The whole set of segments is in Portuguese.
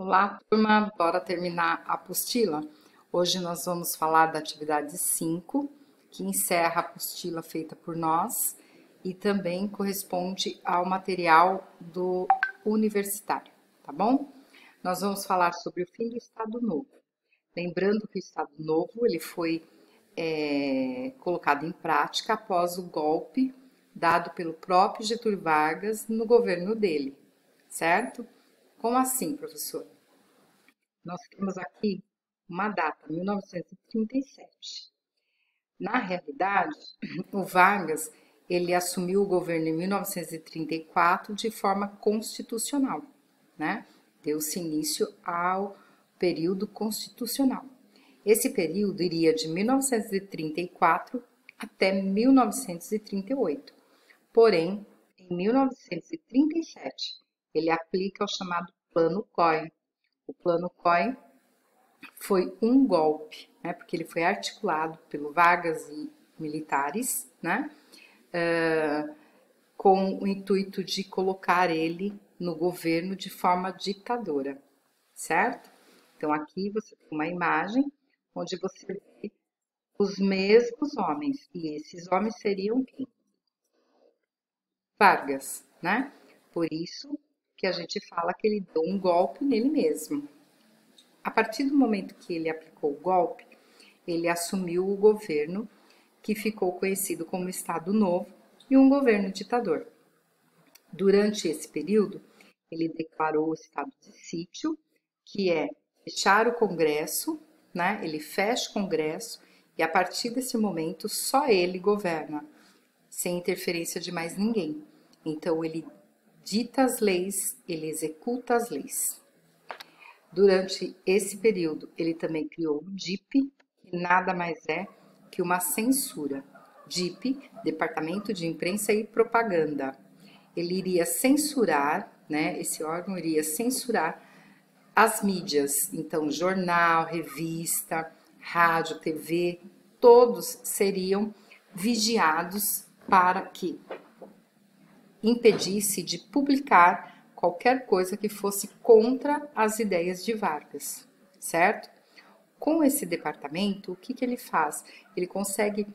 Olá, turma, bora terminar a apostila? Hoje nós vamos falar da atividade 5, que encerra a apostila feita por nós e também corresponde ao material do universitário, tá bom? Nós vamos falar sobre o fim do Estado Novo. Lembrando que o Estado Novo ele foi colocado em prática após o golpe dado pelo próprio Getúlio Vargas no governo dele, certo? Como assim, professor? Nós temos aqui uma data, 1937. Na realidade, o Vargas, ele assumiu o governo em 1934 de forma constitucional, né? Deu-se início ao período constitucional. Esse período iria de 1934 até 1938. Porém, em 1937, ele aplica o chamado Plano COI. O Plano COI foi um golpe, né, porque ele foi articulado pelo Vargas e militares, né, com o intuito de colocar ele no governo de forma ditadora, certo? Então aqui você tem uma imagem onde você vê os mesmos homens, e esses homens seriam quem? Vargas, né? Por isso que a gente fala que ele deu um golpe nele mesmo. A partir do momento que ele aplicou o golpe, ele assumiu o governo, que ficou conhecido como Estado Novo, e um governo ditador. Durante esse período, ele declarou o estado de sítio, que é fechar o Congresso, né? Ele fecha o Congresso e a partir desse momento só ele governa, sem interferência de mais ninguém. Então ele dita as leis, ele executa as leis. Durante esse período, ele também criou o DIP, que nada mais é que uma censura. DIP, Departamento de Imprensa e Propaganda. Ele iria censurar, né? Esse órgão iria censurar as mídias, então jornal, revista, rádio, TV, todos seriam vigiados para que impedisse de publicar qualquer coisa que fosse contra as ideias de Vargas, certo? Com esse departamento, o que ele faz? Ele consegue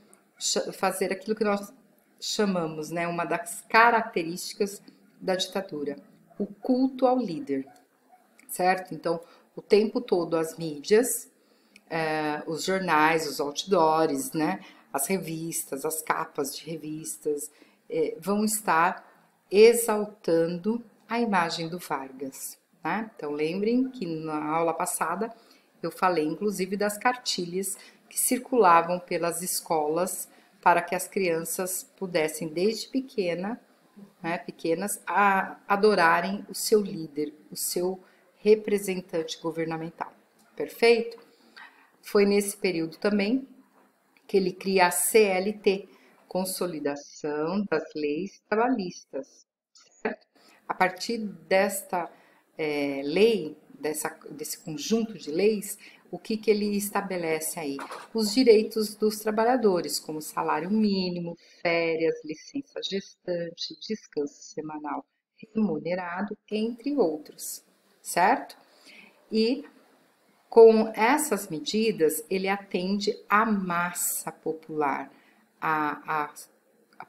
fazer aquilo que nós chamamos, né, uma das características da ditadura, o culto ao líder, certo? Então, o tempo todo as mídias, os jornais, os outdoors, né, as revistas, as capas de revistas, vão estar exaltando a imagem do Vargas, né? Então, lembrem que na aula passada eu falei, inclusive, das cartilhas que circulavam pelas escolas para que as crianças pudessem, desde pequenas, adorarem o seu líder, o seu representante governamental. Perfeito? Foi nesse período também que ele cria a CLT, Consolidação das Leis Trabalhistas. Certo? A partir desta lei, desse conjunto de leis, o que ele estabelece aí? Os direitos dos trabalhadores, como salário mínimo, férias, licença gestante, descanso semanal remunerado, entre outros, certo? E com essas medidas, ele atende à massa popular, a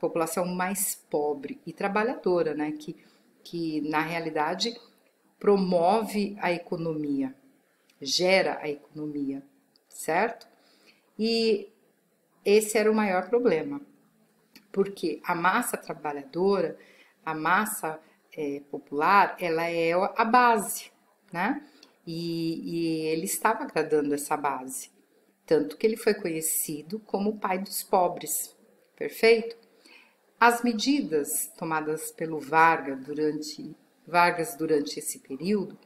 população mais pobre e trabalhadora, né? Que na realidade promove a economia, gera a economia, certo? E esse era o maior problema, porque a massa trabalhadora, a massa popular, ela é a base, né? E ele estava agradando essa base, tanto que ele foi conhecido como o pai dos pobres, perfeito? As medidas tomadas pelo Vargas durante esse período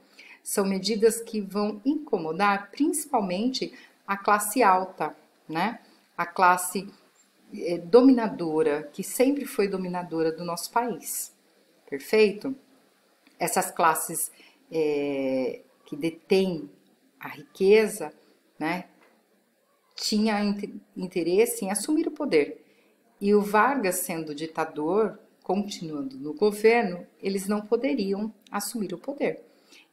são medidas que vão incomodar principalmente a classe alta, né? A classe dominadora, que sempre foi dominadora do nosso país, perfeito? Essas classes que detêm a riqueza, né, tinha interesse em assumir o poder. E o Vargas, sendo ditador, continuando no governo, eles não poderiam assumir o poder.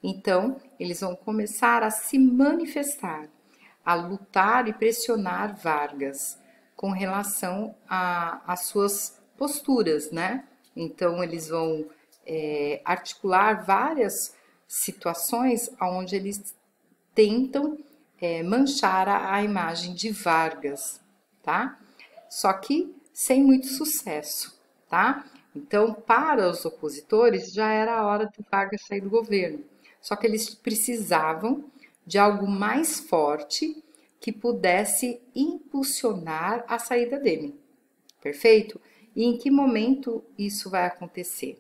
Então, eles vão começar a se manifestar, a lutar e pressionar Vargas com relação às suas posturas, né? Então, eles vão articular várias situações onde eles tentam manchar a imagem de Vargas, tá? Só que sem muito sucesso, tá? Então, para os opositores, já era a hora de Vargas sair do governo. Só que eles precisavam de algo mais forte que pudesse impulsionar a saída dele. Perfeito? E em que momento isso vai acontecer?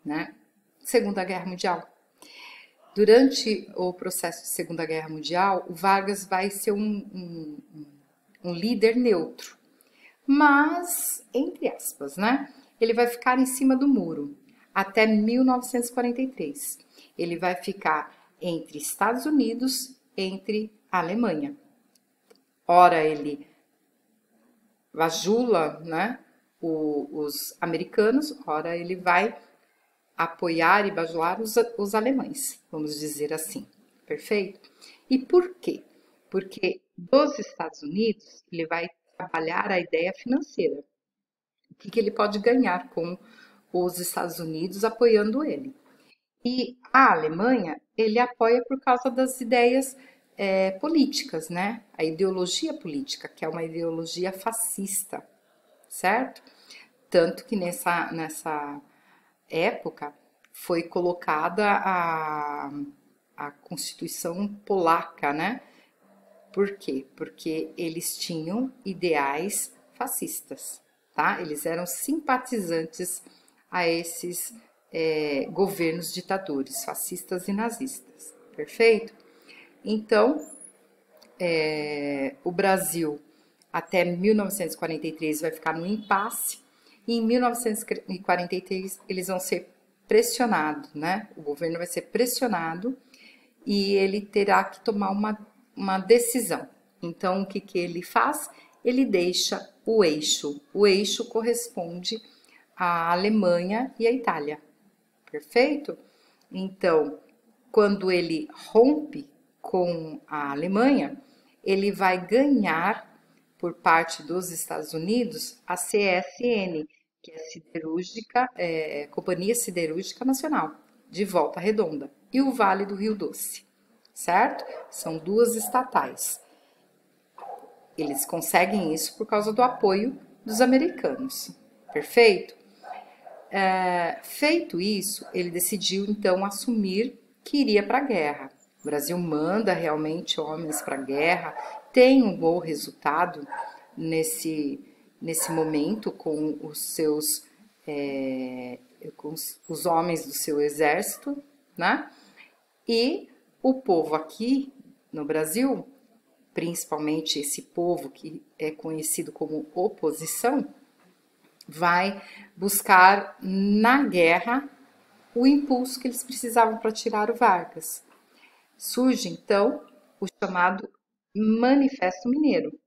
Né? Segunda Guerra Mundial. Durante o processo de Segunda Guerra Mundial, o Vargas vai ser um líder neutro, mas, entre aspas, né? Ele vai ficar em cima do muro até 1943. Ele vai ficar entre Estados Unidos, entre a Alemanha. Ora ele bajula, né, os americanos, ora ele vai apoiar e bajular os alemães, vamos dizer assim, perfeito? E por quê? Porque dos Estados Unidos ele vai trabalhar a ideia financeira. O que ele pode ganhar com os Estados Unidos apoiando ele. E a Alemanha ele apoia por causa das ideias políticas, né? A ideologia política, que é uma ideologia fascista, certo? Tanto que nessa época foi colocada a Constituição Polaca, né? Por quê? Porque eles tinham ideais fascistas, tá? Eles eram simpatizantes a esses governos ditadores, fascistas e nazistas, perfeito? Então, o Brasil até 1943 vai ficar no impasse, e em 1943 eles vão ser pressionados, né? O governo vai ser pressionado e ele terá que tomar uma decisão. Então, o que ele faz? Ele deixa o eixo. O eixo corresponde à Alemanha e à Itália. Perfeito? Então, quando ele rompe com a Alemanha, ele vai ganhar por parte dos Estados Unidos a CSN, que é Companhia Siderúrgica Nacional, de Volta Redonda, e o Vale do Rio Doce, certo? São duas estatais. Eles conseguem isso por causa do apoio dos americanos, perfeito? Feito isso, ele decidiu então assumir que iria para a guerra. O Brasil manda realmente homens para a guerra, tem um bom resultado nesse momento com os seus com os homens do seu exército, né? E o povo aqui no Brasil, principalmente esse povo que é conhecido como oposição, vai buscar na guerra o impulso que eles precisavam para tirar o Vargas. Surge então o chamado Manifesto Mineiro,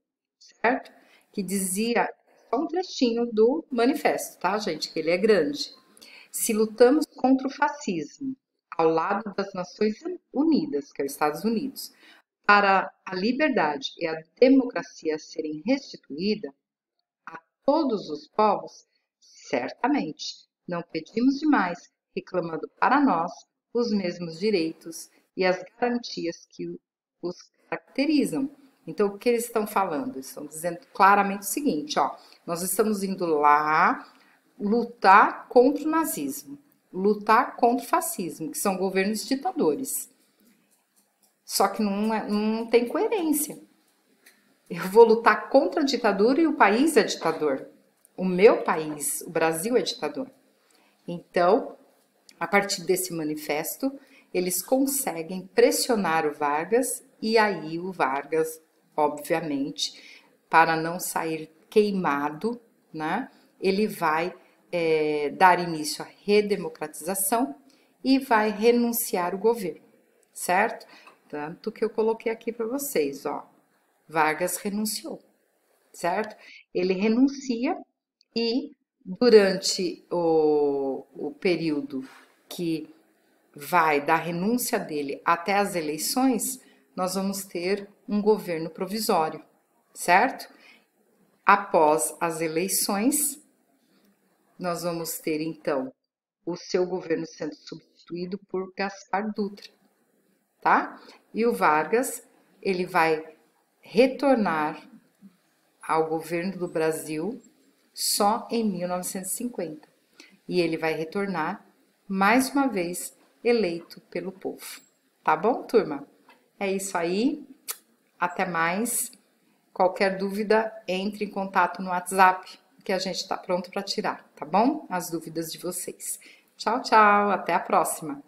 certo? Que dizia, só um trechinho do manifesto, tá, gente? Que ele é grande. Se lutamos contra o fascismo ao lado das Nações Unidas, que é os Estados Unidos, para a liberdade e a democracia serem restituídas a todos os povos, certamente não pedimos demais, reclamando para nós os mesmos direitos e as garantias que os caracterizam. Então, o que eles estão falando? Eles estão dizendo claramente o seguinte, ó, nós estamos indo lá lutar contra o nazismo, lutar contra o fascismo, que são governos ditadores. Só que não tem coerência. Eu vou lutar contra a ditadura e o país é ditador. O meu país, o Brasil, é ditador. Então, a partir desse manifesto, eles conseguem pressionar o Vargas e aí o Vargas, obviamente, para não sair queimado, né, ele vai dar início à redemocratização e vai renunciar o governo, certo? Tanto que eu coloquei aqui para vocês, ó, Vargas renunciou, certo? Ele renuncia e durante o período que vai da renúncia dele até as eleições, nós vamos ter um governo provisório, certo? Após as eleições, nós vamos ter então o seu governo sendo substituído por Gaspar Dutra, tá? E o Vargas, ele vai retornar ao governo do Brasil só em 1950. E ele vai retornar mais uma vez eleito pelo povo. Tá bom, turma? É isso aí. Até mais. Qualquer dúvida, entre em contato no WhatsApp, que a gente está pronto para tirar, tá bom? As dúvidas de vocês. Tchau, tchau. Até a próxima.